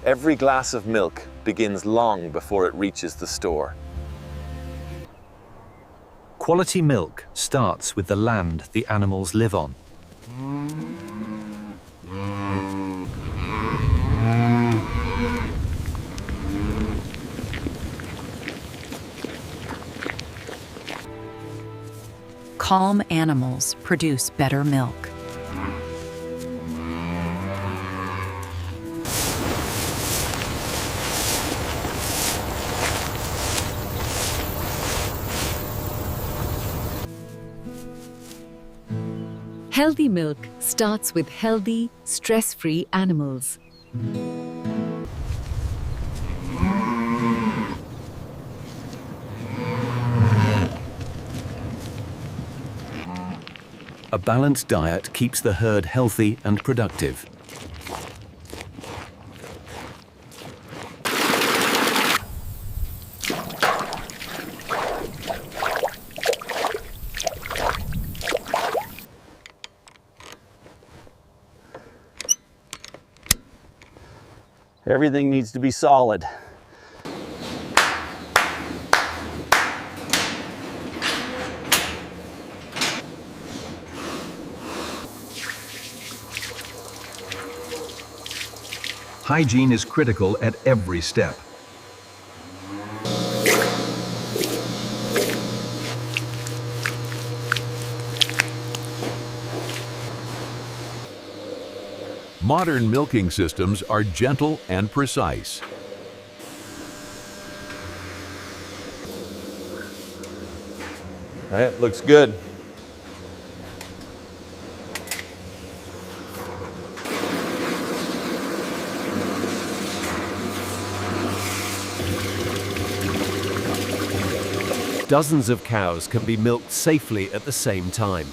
Every glass of milk begins long before it reaches the store. Quality milk starts with the land the animals live on. Calm animals produce better milk. Healthy milk starts with healthy, stress-free animals. A balanced diet keeps the herd healthy and productive. Everything needs to be solid. Hygiene is critical at every step. Modern milking systems are gentle and precise. It looks good. Dozens of cows can be milked safely at the same time.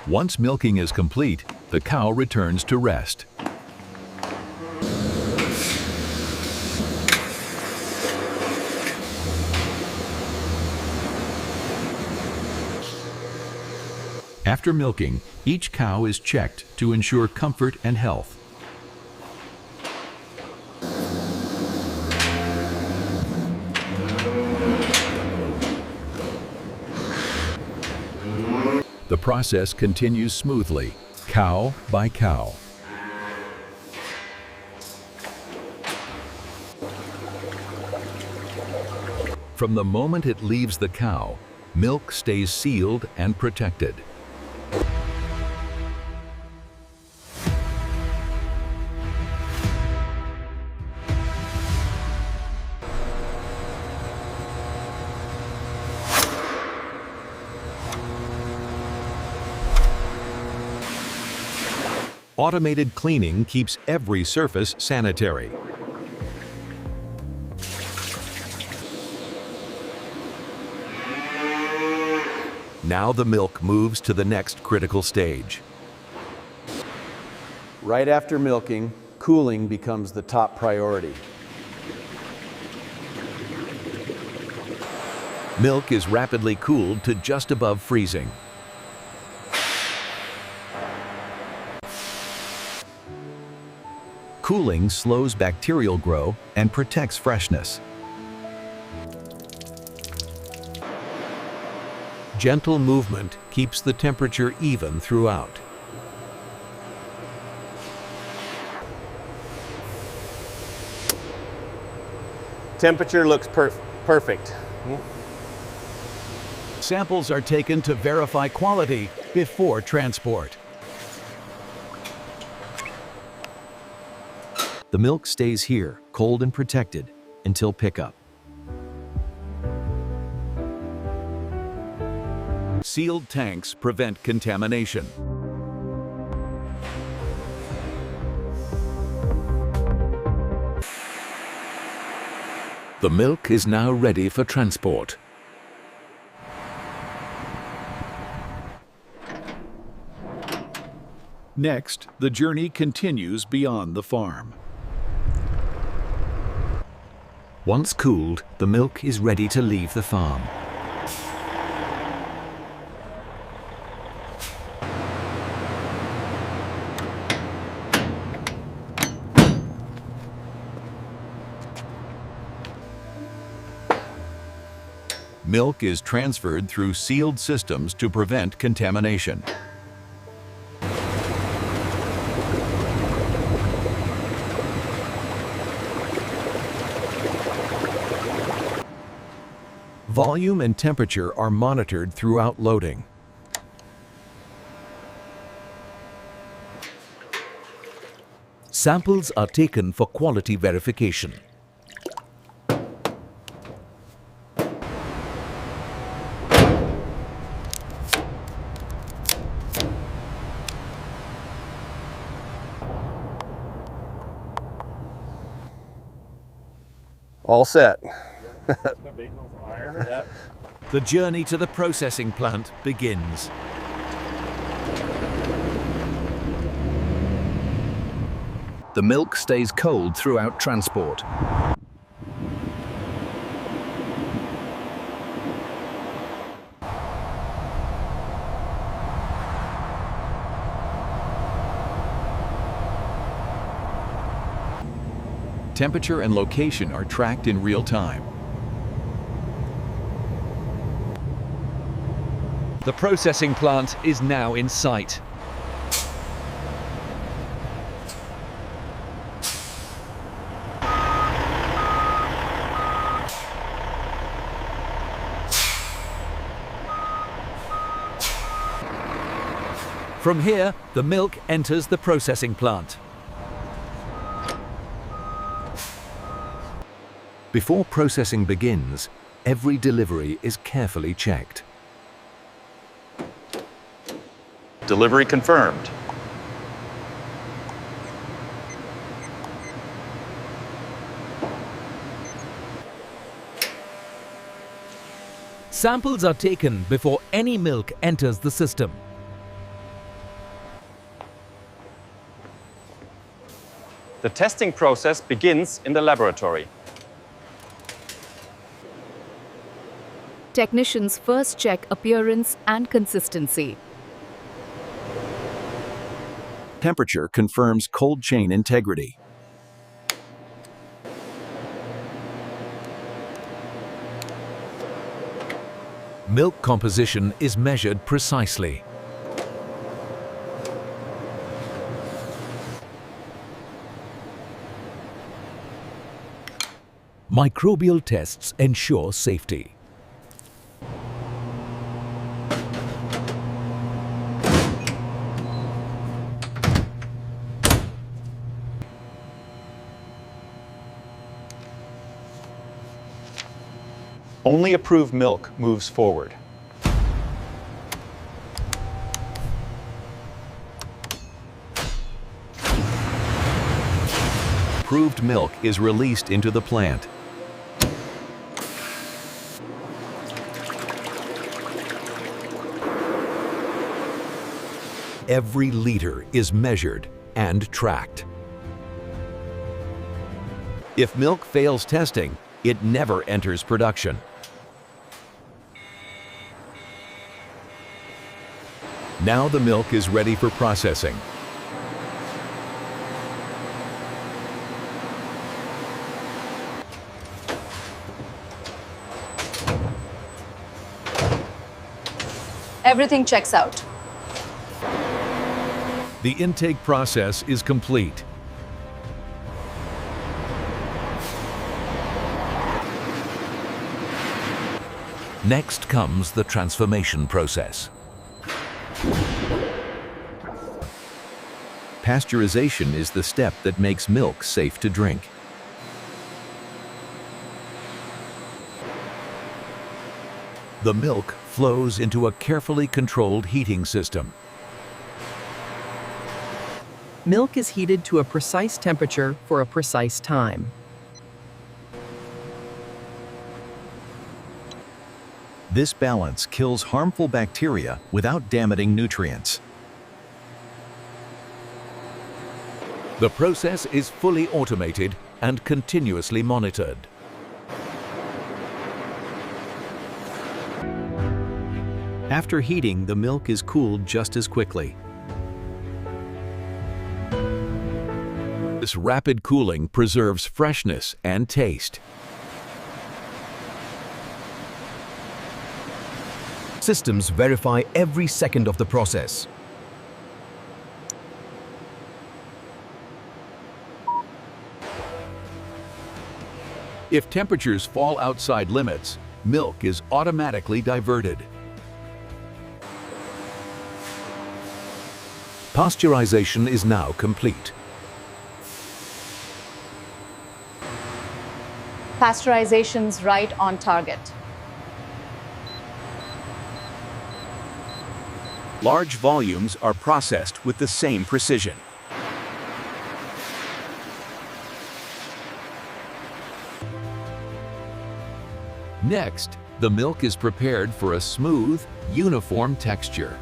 Once milking is complete, the cow returns to rest. After milking, each cow is checked to ensure comfort and health. The process continues smoothly, cow by cow. From the moment it leaves the cow, milk stays sealed and protected. Automated cleaning keeps every surface sanitary. Now the milk moves to the next critical stage. Right after milking, cooling becomes the top priority. Milk is rapidly cooled to just above freezing. Cooling slows bacterial growth and protects freshness. Gentle movement keeps the temperature even throughout. Temperature looks perfect. Samples are taken to verify quality before transport. The milk stays here, cold and protected, until pickup. Sealed tanks prevent contamination. The milk is now ready for transport. Next, the journey continues beyond the farm. Once cooled, the milk is ready to leave the farm. Milk is transferred through sealed systems to prevent contamination. Volume and temperature are monitored throughout loading. Samples are taken for quality verification. All set. The journey to the processing plant begins. The milk stays cold throughout transport. Temperature and location are tracked in real time. The processing plant is now in sight. From here, the milk enters the processing plant. Before processing begins, every delivery is carefully checked. Delivery confirmed. Samples are taken before any milk enters the system. The testing process begins in the laboratory. Technicians first check appearance and consistency. Temperature confirms cold chain integrity. Milk composition is measured precisely. Microbial tests ensure safety. Only approved milk moves forward. Approved milk is released into the plant. Every liter is measured and tracked. If milk fails testing, it never enters production. Now the milk is ready for processing. Everything checks out. The intake process is complete. Next comes the transformation process. Pasteurization is the step that makes milk safe to drink. The milk flows into a carefully controlled heating system. Milk is heated to a precise temperature for a precise time. This balance kills harmful bacteria without damaging nutrients. The process is fully automated and continuously monitored. After heating, the milk is cooled just as quickly. This rapid cooling preserves freshness and taste. Systems verify every second of the process. If temperatures fall outside limits, milk is automatically diverted. Pasteurization is now complete. Pasteurization's right on target. Large volumes are processed with the same precision. Next, the milk is prepared for a smooth, uniform texture.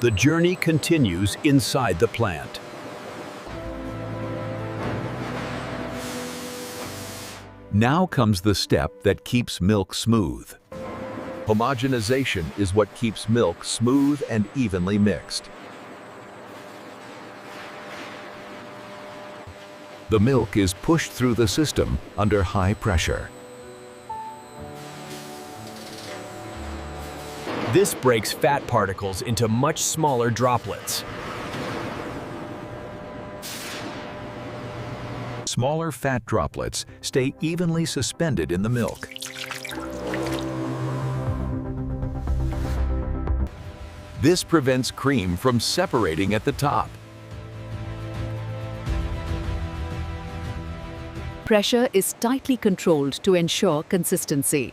The journey continues inside the plant. Now comes the step that keeps milk smooth. Homogenization is what keeps milk smooth and evenly mixed. The milk is pushed through the system under high pressure. This breaks fat particles into much smaller droplets. Smaller fat droplets stay evenly suspended in the milk. This prevents cream from separating at the top. Pressure is tightly controlled to ensure consistency.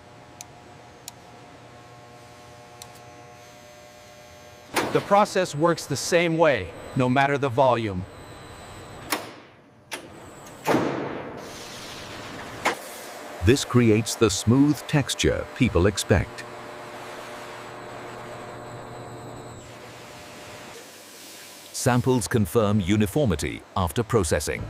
The process works the same way, no matter the volume. This creates the smooth texture people expect. Samples confirm uniformity after processing.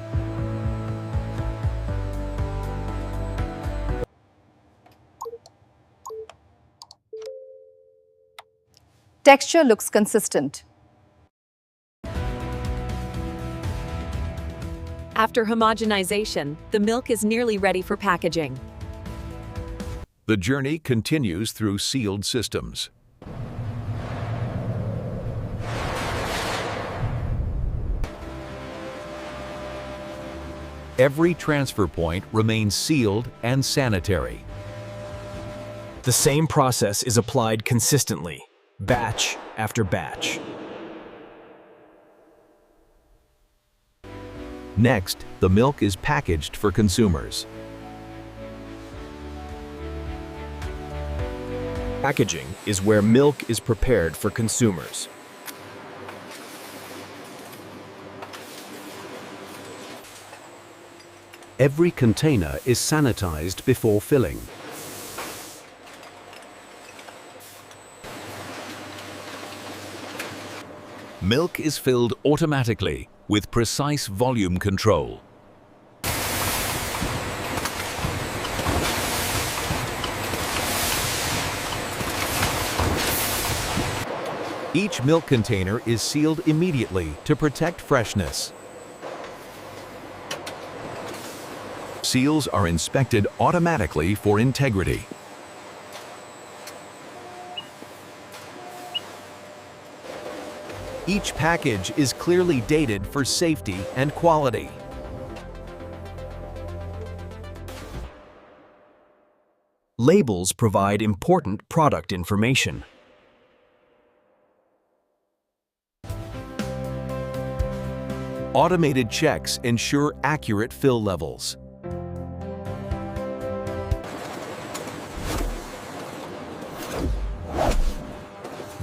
Texture looks consistent. After homogenization, the milk is nearly ready for packaging. The journey continues through sealed systems. Every transfer point remains sealed and sanitary. The same process is applied consistently, batch after batch. Next, the milk is packaged for consumers. Packaging is where milk is prepared for consumers. Every container is sanitized before filling. Milk is filled automatically with precise volume control. Each milk container is sealed immediately to protect freshness. Seals are inspected automatically for integrity. Each package is clearly dated for safety and quality. Labels provide important product information. Automated checks ensure accurate fill levels.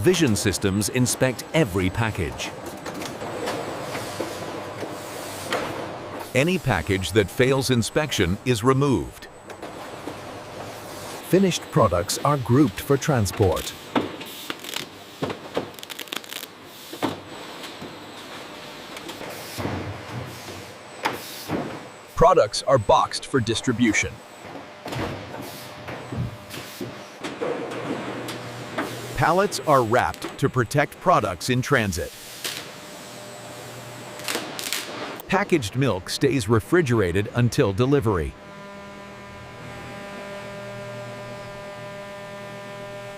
Vision systems inspect every package. Any package that fails inspection is removed. Finished products are grouped for transport. Products are boxed for distribution. Pallets are wrapped to protect products in transit. Packaged milk stays refrigerated until delivery.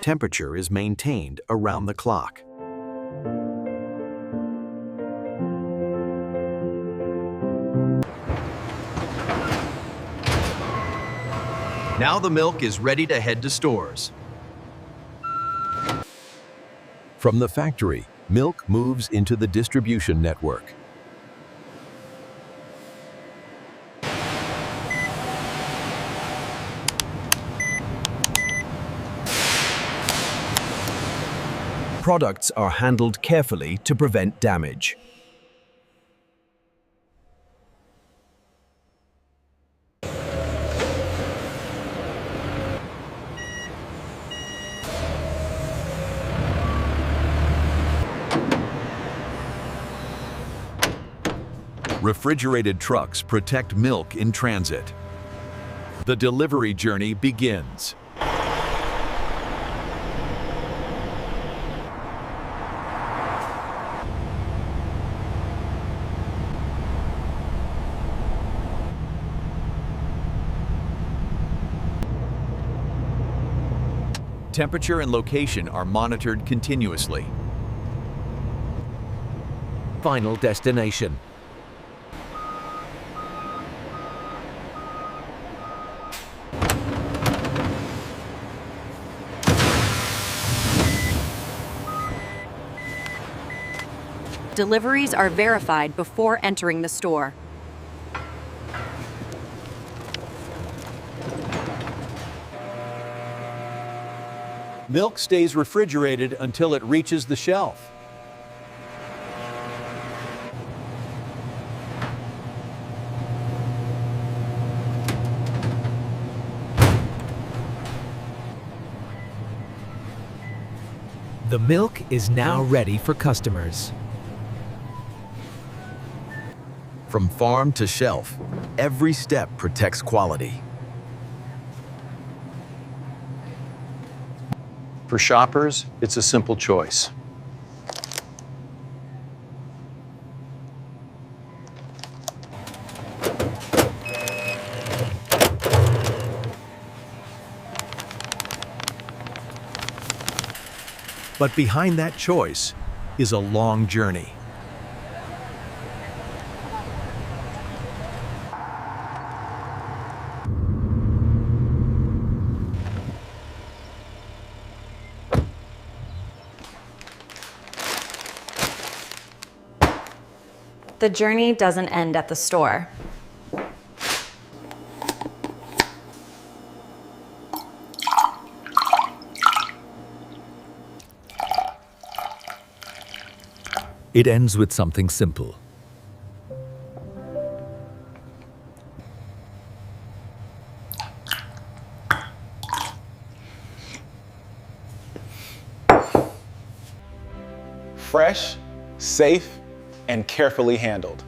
Temperature is maintained around the clock. Now the milk is ready to head to stores. From the factory, milk moves into the distribution network. Products are handled carefully to prevent damage. Refrigerated trucks protect milk in transit. The delivery journey begins. Temperature and location are monitored continuously. Final destination. Deliveries are verified before entering the store. Milk stays refrigerated until it reaches the shelf. The milk is now ready for customers. From farm to shelf, every step protects quality. For shoppers, it's a simple choice. But behind that choice is a long journey. The journey doesn't end at the store. It ends with something simple. Fresh, safe, and carefully handled.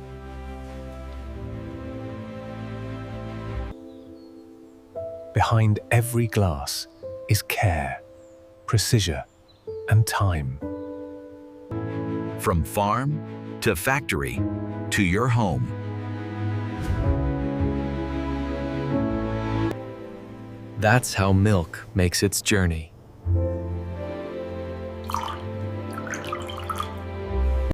Behind every glass is care, precision, and time. From farm to factory to your home. That's how milk makes its journey.